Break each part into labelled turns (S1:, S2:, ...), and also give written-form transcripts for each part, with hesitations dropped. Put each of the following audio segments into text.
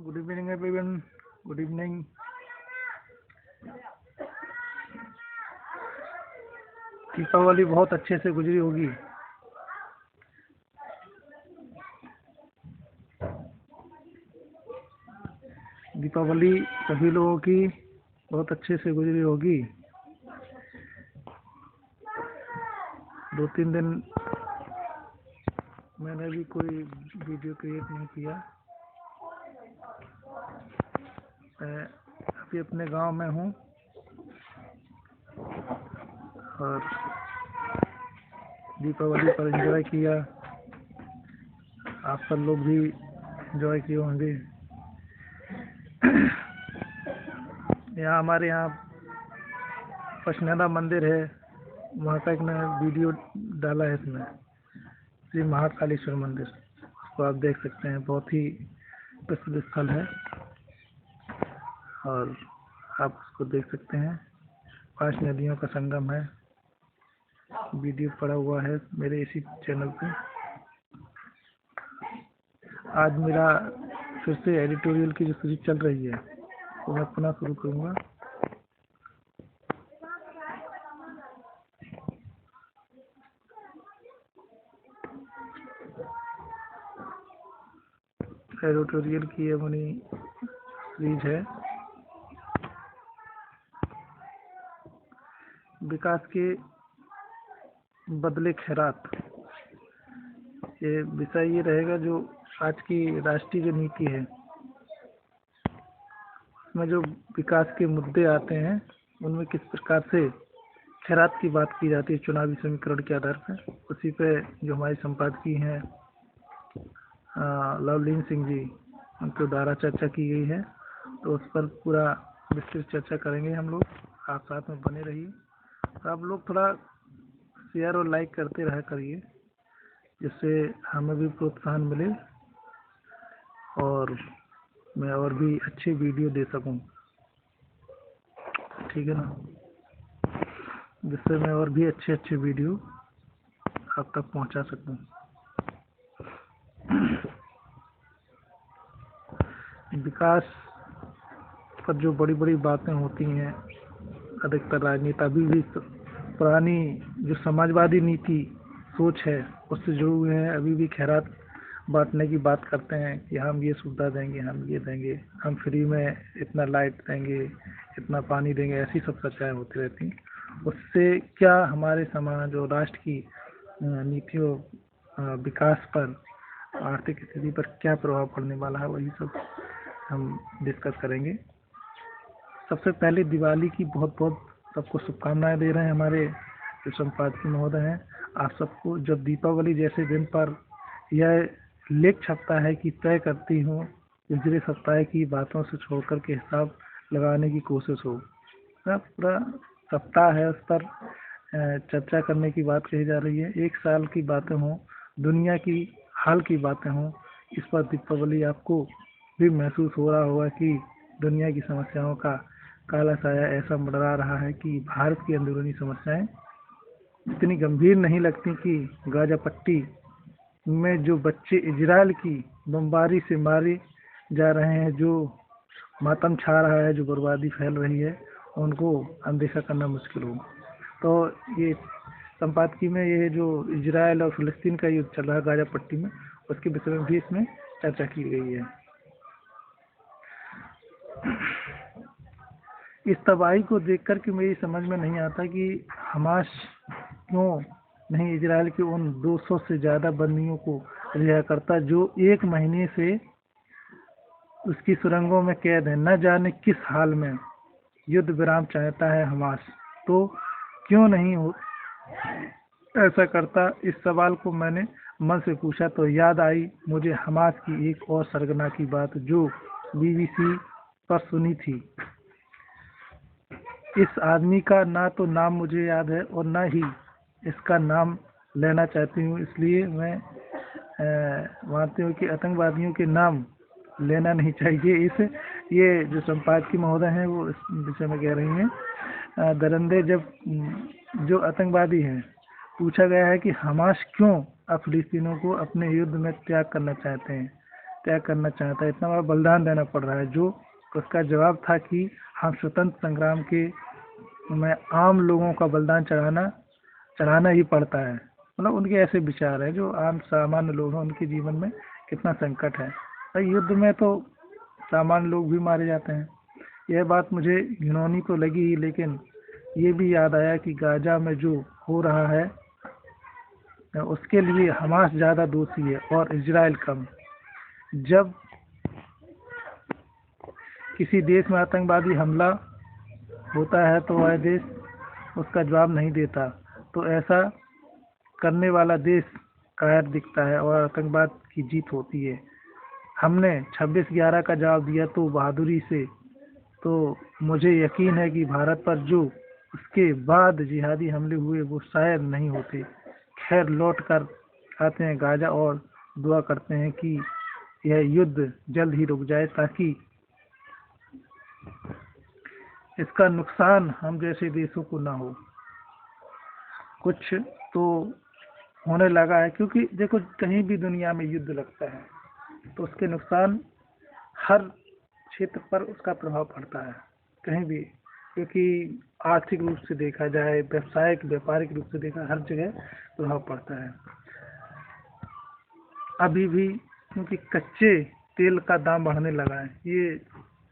S1: Good evening everyone. Good evening. Deepavali बहुत अच्छे से गुजरी होगी। दीपावली सभी लोगों की बहुत अच्छे से गुजरी होगी। 2-3 दिन मैंने भी कोई वीडियो क्रिएट नहीं किया। मैं अभी अपने गांव में हूँ और दीपावली पर एंजॉय किया। आप सब लोग भी एंजॉय किए होंगे। यहाँ हमारे यहाँ पशनैना मंदिर है, वहाँ का एक मैंने वीडियो डाला है इसमें, श्री महाकालेश्वर मंदिर। उसको आप देख सकते हैं, बहुत ही प्रसिद्ध स्थल है और आप उसको देख सकते हैं। 5 नदियों का संगम है। वीडियो पड़ा हुआ है मेरे इसी चैनल पे। आज मेरा फिर से एडिटोरियल की जो सीरीज चल रही है तो मैं पुनः शुरू करूँगा। एडिटोरियल की ये अपनी सीरीज है, विकास के बदले खैरात। ये विषय ये रहेगा जो आज की राष्ट्रीय जो नीति है उसमें जो विकास के मुद्दे आते हैं उनमें किस प्रकार से खैरात की बात की जाती है चुनावी समीकरण के आधार पर। उसी पे जो हमारी संपादकीय हैं लवलीन सिंह जी, उनके द्वारा चर्चा की गई है, तो उस पर पूरा विस्तृत चर्चा करेंगे हम लोग। आप साथ में बने रहिए। तो आप लोग थोड़ा शेयर और लाइक करते रहा करिए, जिससे हमें भी प्रोत्साहन मिले और मैं और भी अच्छे वीडियो दे सकूं। ठीक है ना, जिससे मैं और भी अच्छे वीडियो आप तक पहुंचा सकूं। विकास पर जो बड़ी बड़ी बातें होती हैं, अधिकतर राजनेता भी पुरानी जो समाजवादी नीति सोच है उससे जुड़े हुए हैं। अभी भी खैरात बांटने की बात करते हैं कि हम ये सुविधा देंगे, हम ये देंगे, हम फ्री में इतना लाइट देंगे, इतना पानी देंगे, ऐसी सब चर्चाएं होती रहती हैं। उससे क्या हमारे समाज और राष्ट्र की नीतियों, विकास पर, आर्थिक स्थिति पर क्या प्रभाव पड़ने वाला है, वही सब हम डिस्कस करेंगे। सबसे पहले दिवाली की बहुत बहुत सबको शुभकामनाएं दे रहे हैं हमारे जो संपादकीय महोदय हैं। आप सबको जब दीपावली जैसे दिन पर यह लेख छपता है कि तय करती हूँ पिछले सप्ताह की बातों से छोड़कर के हिसाब लगाने की कोशिश हो। पूरा सप्ताह है, उस पर चर्चा करने की बात कही जा रही है। 1 साल की बातें हों, दुनिया की हाल की बातें हों, इस पर दीपावली आपको भी महसूस हो रहा होगा कि दुनिया की समस्याओं का काला साया ऐसा मंडरा रहा है कि भारत की अंदरूनी समस्याएं इतनी गंभीर नहीं लगती कि गाजा पट्टी में जो बच्चे इजराइल की बमबारी से मारे जा रहे हैं, जो मातम छा रहा है, जो बर्बादी फैल रही है, उनको अनदेखा करना मुश्किल हो। तो ये संपादकीय में ये जो इजराइल और फिलिस्तीन का युद्ध चल रहा है गाजा पट्टी में, उसके विषय में भी इसमें चर्चा की गई है। इस तबाही को देखकर के मेरी समझ में नहीं आता कि हमास क्यों नहीं इजराइल के उन 200 से ज़्यादा बंदियों को रिहा करता जो 1 महीने से उसकी सुरंगों में कैद है। न जाने किस हाल में युद्ध विराम चाहता है हमास, तो क्यों नहीं ऐसा करता। इस सवाल को मैंने मन से पूछा तो याद आई मुझे हमास की एक और सरगना की बात जो BBC पर सुनी थी। इस आदमी का ना तो नाम मुझे याद है और ना ही इसका नाम लेना चाहती हूँ, इसलिए मैं मानती हूँ कि आतंकवादियों के नाम लेना नहीं चाहिए। ये जो संपादकीय महोदय हैं वो इस विषय में कह रही हैं। दरिंदे जब जो आतंकवादी हैं, पूछा गया है कि हमास क्यों फिलिस्तीनों को अपने युद्ध में त्याग करना चाहते हैं। त्याग करना चाहता है, इतना बड़ा बलिदान देना पड़ रहा है, जो उसका जवाब था कि हम स्वतंत्र संग्राम के में आम लोगों का बलिदान चढ़ाना ही पड़ता है। मतलब उनके ऐसे विचार हैं, जो आम सामान्य लोग हैं उनके जीवन में कितना संकट है। और युद्ध में तो सामान्य लोग भी मारे जाते हैं। यह बात मुझे घिनौनी तो लगी ही, लेकिन ये भी याद आया कि गाजा में जो हो रहा है उसके लिए हमास ज़्यादा दोषी है और इजराइल कम। जब किसी देश में आतंकवादी हमला होता है तो वह देश उसका जवाब नहीं देता, तो ऐसा करने वाला देश कायर दिखता है और आतंकवाद की जीत होती है। हमने 26/11 का जवाब दिया तो बहादुरी से, तो मुझे यकीन है कि भारत पर जो उसके बाद जिहादी हमले हुए वो शायद नहीं होते। खैर, लौट कर आते हैं गाजा और दुआ करते हैं कि यह युद्ध जल्द ही रुक जाए, ताकि इसका नुकसान हम जैसे देशों को ना हो। कुछ तो होने लगा है, क्योंकि देखो कहीं भी दुनिया में युद्ध लगता है तो उसके नुकसान हर क्षेत्र पर उसका प्रभाव पड़ता है, कहीं भी। क्योंकि आर्थिक रूप से देखा जाए, व्यापारिक रूप से देखा, हर जगह प्रभाव पड़ता है। अभी भी क्योंकि कच्चे तेल का दाम बढ़ने लगा है, ये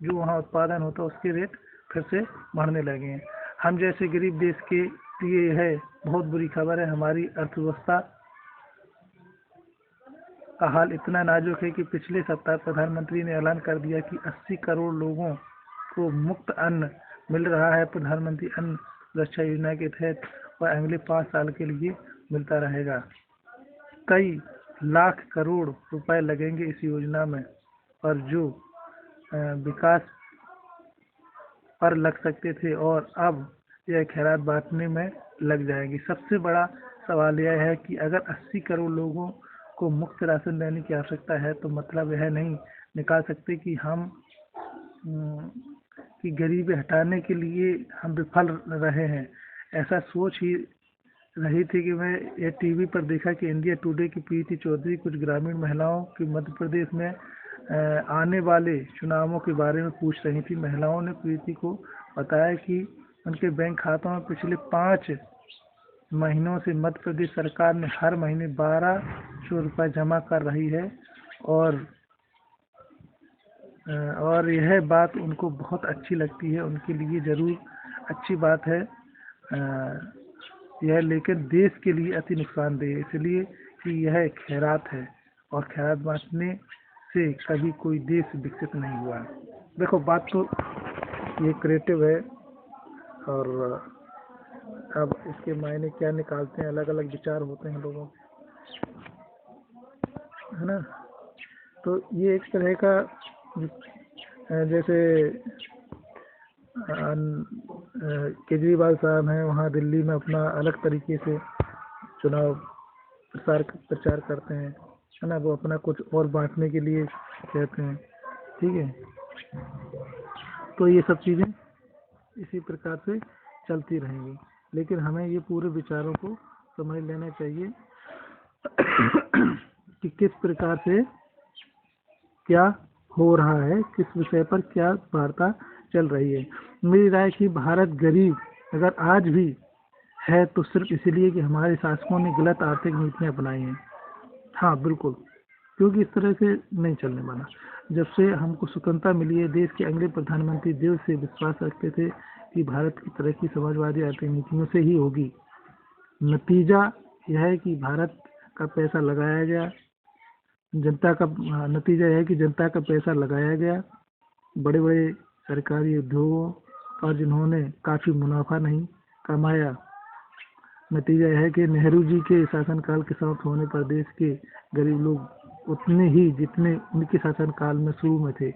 S1: जो वहाँ उत्पादन होता है उसके रेट फिर से बढ़ने लगे हैं। हम जैसे गरीब देश के लिए यह बहुत बुरी खबर है। हमारी अर्थव्यवस्था का हाल इतना नाजुक है कि पिछले सप्ताह प्रधानमंत्री ने ऐलान कर दिया कि 80 करोड़ लोगों को मुफ्त अन्न मिल रहा है। प्रधानमंत्री अन्न सुरक्षा योजना के तहत वह अगले 5 साल के लिए मिलता रहेगा। कई लाख करोड़ रुपए लगेंगे इस योजना में, और जो विकास पर लग सकते थे, और अब यह खैरात बांटने में लग जाएगी। सबसे बड़ा सवाल यह है कि अगर 80 करोड़ लोगों को मुफ्त राशन देने की आवश्यकता है, तो मतलब यह नहीं निकाल सकते कि कि गरीबी हटाने के लिए हम विफल रहे हैं। ऐसा सोच ही रही थी कि मैं ये टीवी पर देखा कि इंडिया टुडे की प्रीति चौधरी कुछ ग्रामीण महिलाओं की मध्य प्रदेश में आने वाले चुनावों के बारे में पूछ रही थी। महिलाओं ने प्रीति को बताया कि उनके बैंक खातों में पिछले 5 महीनों से मध्य प्रदेश सरकार ने हर महीने 1200 रुपये जमा कर रही है, और यह बात उनको बहुत अच्छी लगती है। उनके लिए ज़रूर अच्छी बात है यह, लेकिन देश के लिए अति नुकसानदेह है, इसलिए कि यह खैरात है, और खैरात बांटने से कभी कोई देश विकसित नहीं हुआ है। देखो, बात तो ये क्रिएटिव है, और अब इसके मायने क्या निकालते हैं, अलग अलग विचार होते हैं लोगों के, है ना। तो ये एक तरह का, जैसे केजरीवाल साहब हैं, वहाँ दिल्ली में अपना अलग तरीके से चुनाव प्रचार करते हैं, है ना। वो अपना कुछ और बांटने के लिए कहते हैं, ठीक है। तो ये सब चीज़ें इसी प्रकार से चलती रहेंगी, लेकिन हमें ये पूरे विचारों को समझ लेना चाहिए कि किस प्रकार से क्या हो रहा है, किस विषय पर क्या वार्ता चल रही है। मेरी राय कि भारत गरीब अगर आज भी है तो सिर्फ इसलिए कि हमारे शासकों ने गलत आर्थिक नीतियाँ अपनाई हैं। हाँ बिल्कुल, क्योंकि इस तरह से नहीं चलने वाला। जब से हमको स्वतंत्रता मिली है, देश के अगले प्रधानमंत्री दिल से विश्वास रखते थे कि भारत की तरक्की समाजवादी आर्थिक नीतियों से ही होगी। नतीजा यह है कि भारत का पैसा लगाया गया, नतीजा यह है कि जनता का पैसा लगाया गया बड़े बड़े सरकारी उद्योगों पर, जिन्होंने काफ़ी मुनाफा नहीं कमाया। नतीजा यह है कि नेहरू जी के शासनकाल के समाप्त होने पर देश के गरीब लोग उतने ही जितने उनके शासनकाल में शुरू में थे।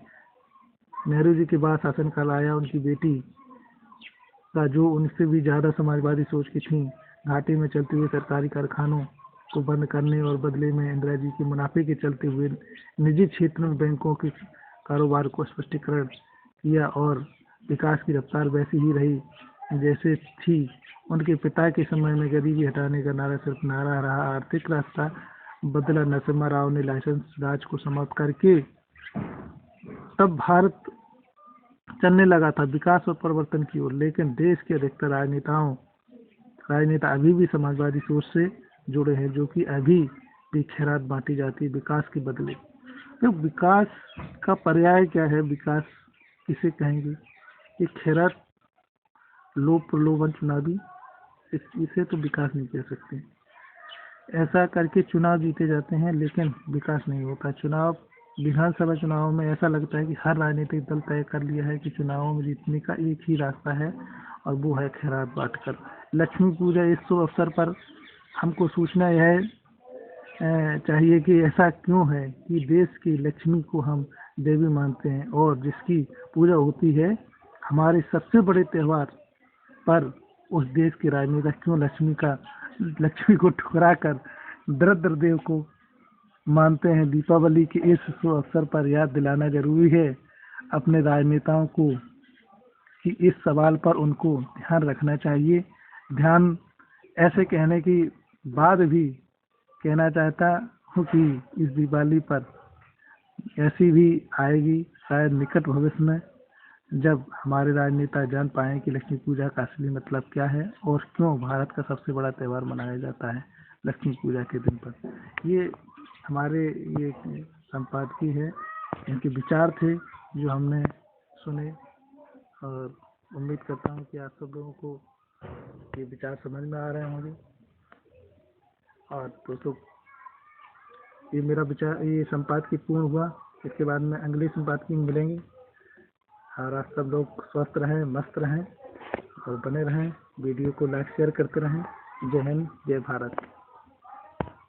S1: नेहरू जी के बाद शासनकाल आया उनकी बेटी का, जो उनसे भी ज़्यादा समाजवादी सोच की थी। घाटे में चलते हुए सरकारी कारखानों को बंद करने और बदले में इंदिरा जी के मुनाफे के चलते हुए निजी क्षेत्र में बैंकों के कारोबार को स्पष्टीकरण किया, और विकास की रफ्तार वैसी ही रही जैसे थी उनके पिता के समय में। गरीबी हटाने का नारा सिर्फ नारा रहा, आर्थिक रास्ता बदला नरसिम्हा राव ने लाइसेंस राज को समाप्त करके तब भारत चलने लगा था विकास और परिवर्तन की ओर। लेकिन देश के अधिकतर राजनेता अभी भी समाजवादी सोच से जुड़े हैं, जो कि अभी भी खैरात बांटी जाती है विकास के बदले। तो विकास का पर्याय क्या है, विकास किसे कहेंगे? ये खैरात, लोभ प्रलोभन, चुनावी, इसे तो विकास नहीं कह सकते। ऐसा करके चुनाव जीते जाते हैं लेकिन विकास नहीं होता। विधानसभा चुनाव में ऐसा लगता है कि हर राजनीतिक दल तय कर लिया है कि चुनावों में जीतने का एक ही रास्ता है और वो है खैरात बांटकर। लक्ष्मी पूजा इस शुभ अवसर पर हमको सूचना यह चाहिए कि ऐसा क्यों है कि देश की लक्ष्मी को हम देवी मानते हैं और जिसकी पूजा होती है हमारे सबसे बड़े त्योहार पर, उस देश के राजनेता क्यों लक्ष्मी को ठुकरा कर दरिद्र देव को मानते हैं। दीपावली के इस शुभ अवसर पर याद दिलाना जरूरी है अपने राजनेताओं को कि इस सवाल पर उनको ध्यान रखना चाहिए। ध्यान ऐसे कहने की बाद भी कहना चाहता हूँ कि इस दिवाली पर ऐसी भी आएगी शायद निकट भविष्य में, जब हमारे राजनेता जान पाएं कि लक्ष्मी पूजा का असली मतलब क्या है और क्यों भारत का सबसे बड़ा त्यौहार मनाया जाता है लक्ष्मी पूजा के दिन पर। ये हमारे ये संपादकीय है, इनके विचार थे जो हमने सुने और उम्मीद करता हूँ कि आप सब लोगों को ये विचार समझ में आ रहे होंगे। और दोस्तों, ये मेरा विचार, ये संपादकीय पूर्ण हुआ। इसके बाद में अगले संपादकीय में मिलेंगे और आप सब लोग स्वस्थ रहें, मस्त रहें और बने रहें। वीडियो को लाइक शेयर करते रहें। जय हिंद, जय भारत।